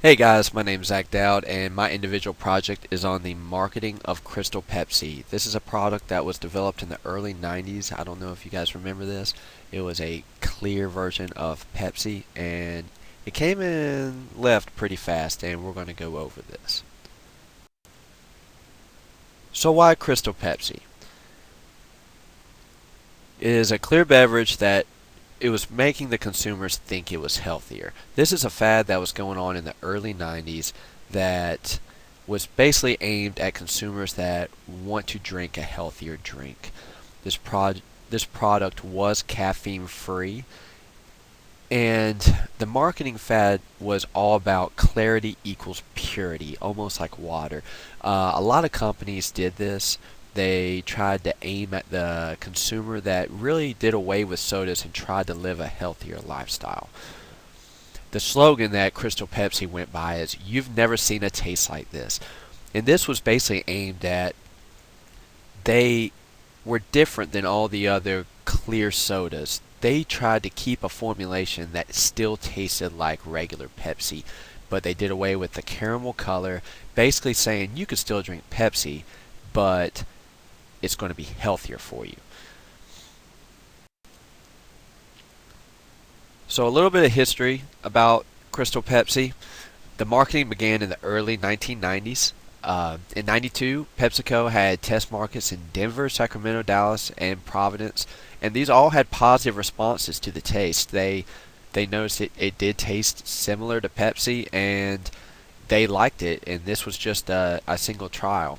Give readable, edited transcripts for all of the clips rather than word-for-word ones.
Hey guys, my name is Zach Dowd, and my individual project is on the marketing of Crystal Pepsi. This is a product that was developed in the early 90s. I don't know if you guys remember this. It was a clear version of Pepsi, and it came and left pretty fast, and we're going to go over this. So why Crystal Pepsi? It is a clear beverage that it was making the consumers think it was healthier. This is a fad that was going on in the early 90s that was basically aimed at consumers that want to drink a healthier drink. This product was caffeine free, and the marketing fad was all about clarity equals purity, almost like water. A lot of companies did this. They tried to aim at the consumer that really did away with sodas and tried to live a healthier lifestyle. The slogan that Crystal Pepsi went by is, "You've never seen a taste like this." And this was basically aimed at they were different than all the other clear sodas. They tried to keep a formulation that still tasted like regular Pepsi, but they did away with the caramel color, basically saying you could still drink Pepsi, but it's going to be healthier for you. So, a little bit of history about Crystal Pepsi. The marketing began in the early 1990s. In 92, PepsiCo had test markets in Denver, Sacramento, Dallas, and Providence, and these all had positive responses to the taste. They noticed it did taste similar to Pepsi, and they liked it, and this was just a single trial.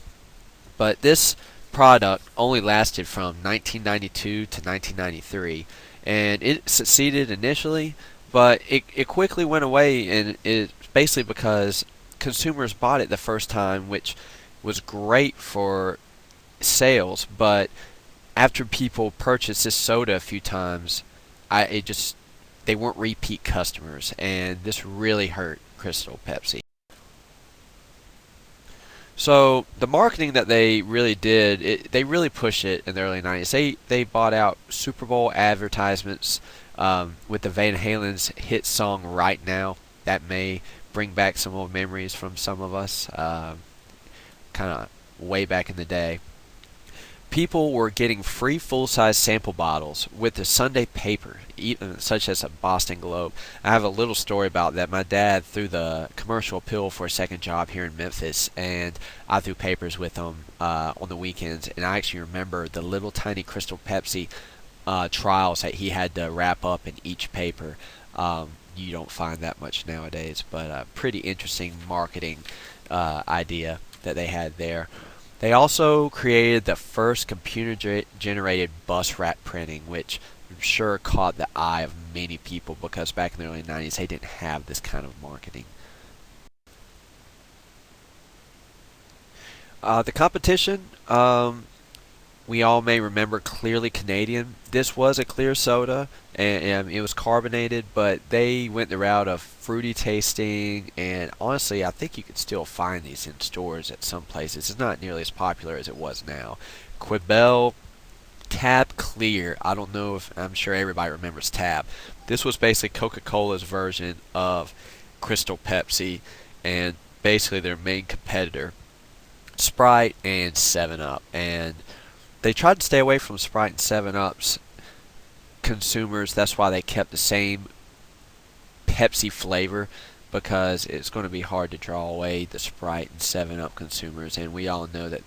But this product only lasted from 1992 to 1993, and it succeeded initially, but it quickly went away, and it's basically because consumers bought it the first time, which was great for sales, but after people purchased this soda a few times, it just they weren't repeat customers, and this really hurt Crystal Pepsi. So the marketing that they really did, they really pushed it in the early 90s. They bought out Super Bowl advertisements with the Van Halen's hit song "Right Now." That may bring back some old memories from some of us, kind of way back in the day. People were getting free full-size sample bottles with the Sunday paper, even such as a Boston Globe. I have a little story about that. My dad threw the commercial appeal for a second job here in Memphis, and I threw papers with him on the weekends. And I actually remember the little tiny Crystal Pepsi trials that he had to wrap up in each paper. You don't find that much nowadays, but a pretty interesting marketing idea that they had there. They also created the first computer-generated bus wrap printing, which I'm sure caught the eye of many people because back in the early 90s they didn't have this kind of marketing. The competition, we all may remember Clearly Canadian. This was a clear soda, and it was carbonated, but they went the route of fruity tasting, and honestly, I think you could still find these in stores at some places. It's not nearly as popular as it was now. Quibell Tab Clear. I don't know if I'm sure everybody remembers Tab. This was basically Coca-Cola's version of Crystal Pepsi, and basically their main competitor, Sprite and 7 Up. And they tried to stay away from Sprite and 7 Up's consumers. That's why they kept the same Pepsi flavor, because it's going to be hard to draw away the Sprite and 7 Up consumers, and we all know that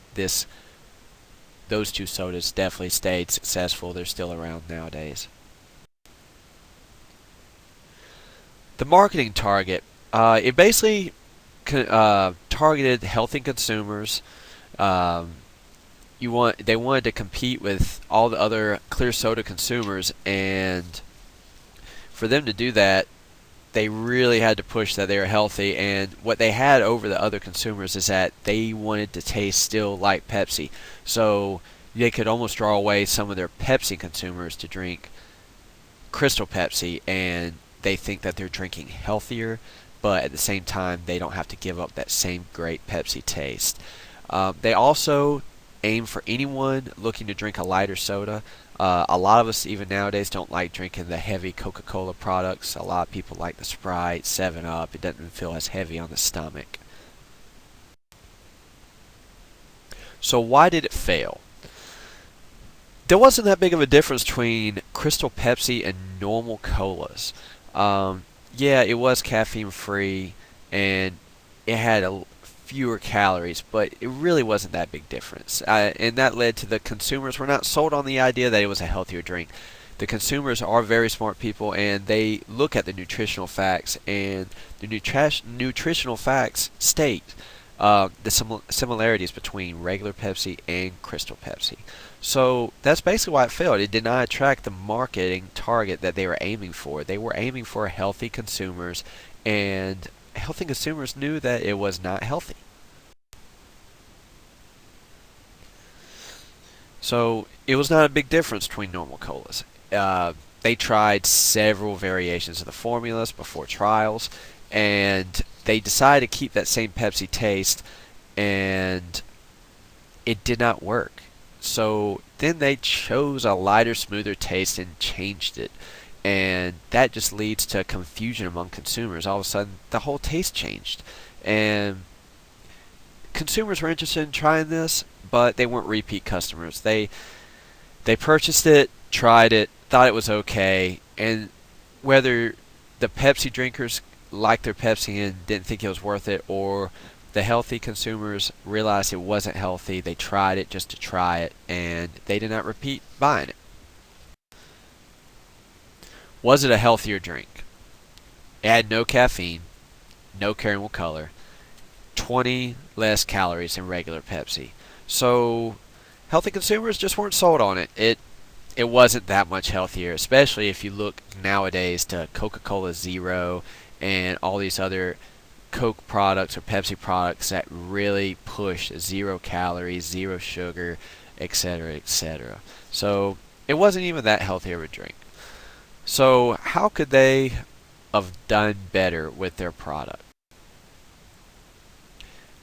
those two sodas definitely stayed successful. They're still around nowadays. The marketing target, it basically targeted healthy consumers. Um, they wanted to compete with all the other clear soda consumers, and for them to do that, they really had to push that they were healthy. And what they had over the other consumers is that they wanted to taste still like Pepsi, so they could almost draw away some of their Pepsi consumers to drink Crystal Pepsi, and they think that they're drinking healthier, but at the same time they don't have to give up that same great Pepsi taste. They also aimed for anyone looking to drink a lighter soda. A lot of us, even nowadays, don't like drinking the heavy Coca-Cola products. A lot of people like the Sprite, 7 Up. It doesn't feel as heavy on the stomach. So why did it fail? There wasn't that big of a difference between Crystal Pepsi and normal colas. Um, yeah, it was caffeine free and it had fewer calories, but it really wasn't that big difference. And that led to the consumers were not sold on the idea that it was a healthier drink. The consumers are very smart people and they look at the nutritional facts, and the nutritional facts state the similarities between regular Pepsi and Crystal Pepsi. So that's basically why it failed. It did not attract the marketing target that they were aiming for. They were aiming for healthy consumers, and healthy consumers knew that it was not healthy. So it was not a big difference between normal colas. They tried several variations of the formulas before trials, and they decided to keep that same Pepsi taste, and it did not work. So then they chose a lighter, smoother taste and changed it. And that just leads to confusion among consumers. All of a sudden, the whole taste changed. And consumers were interested in trying this, but they weren't repeat customers. They purchased it, tried it, thought it was okay, and whether the Pepsi drinkers liked their Pepsi and didn't think it was worth it, or the healthy consumers realized it wasn't healthy, they tried it just to try it, and they did not repeat buying it. Was it a healthier drink? It had no caffeine, no caramel color, 20 less calories than regular Pepsi. So healthy consumers just weren't sold on it. It wasn't that much healthier, especially if you look nowadays to Coca-Cola Zero and all these other Coke products or Pepsi products that really push 0 calories, zero sugar, etc., etc. So it wasn't even that healthy of a drink. So how could they have done better with their product?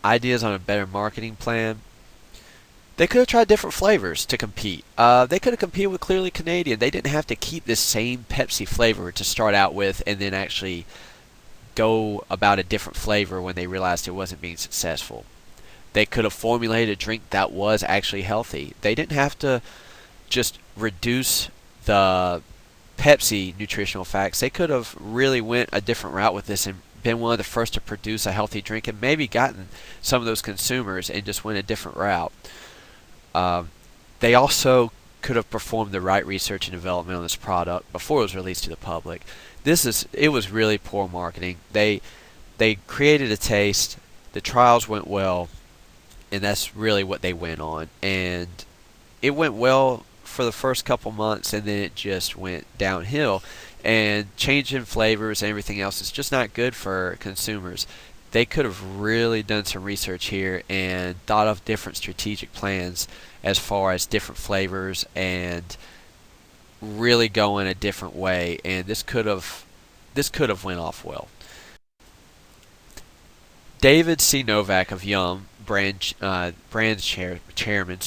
Ideas on a better marketing plan. They could have tried different flavors to compete. They could have competed with Clearly Canadian. They didn't have to keep this same Pepsi flavor to start out with and then actually go about a different flavor when they realized it wasn't being successful. They could have formulated a drink that was actually healthy. They didn't have to just reduce the Pepsi nutritional facts. They could have really went a different route with this and been one of the first to produce a healthy drink and maybe gotten some of those consumers and just went a different route. They also could have performed the right research and development on this product before it was released to the public. It was really poor marketing. They created a taste, the trials went well, and that's really what they went on. And it went well for the first couple months, and then it just went downhill. And changing flavors and everything else is just not good for consumers. They could have really done some research here and thought of different strategic plans as far as different flavors and really going a different way, and this could have went off well. David C. Novak of Yum, chairman,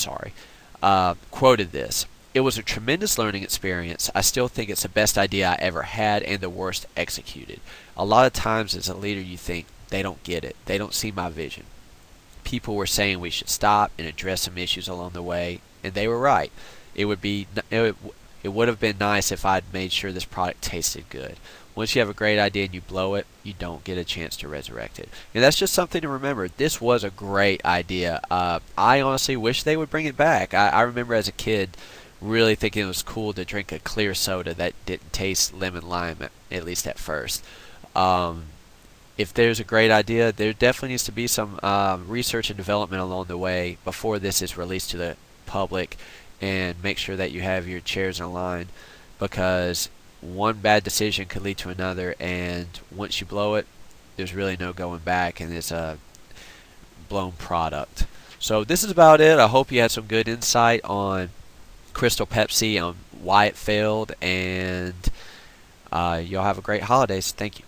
quoted this. It was a tremendous learning experience. I still think it's the best idea I ever had and the worst executed. A lot of times as a leader you think, they don't get it. They don't see my vision. People were saying we should stop and address some issues along the way, and they were right. It would have been nice if I'd made sure this product tasted good. Once you have a great idea and you blow it, you don't get a chance to resurrect it. And that's just something to remember. This was a great idea. I honestly wish they would bring it back. I remember as a kid really thinking it was cool to drink a clear soda that didn't taste lemon lime, at least at first. If there's a great idea, there definitely needs to be some research and development along the way before this is released to the public, and make sure that you have your chairs in line, because one bad decision could lead to another, and once you blow it, there's really no going back, and it's a blown product. So this is about it. I hope you had some good insight on Crystal Pepsi, on why it failed, and y'all have a great holidays. Thank you.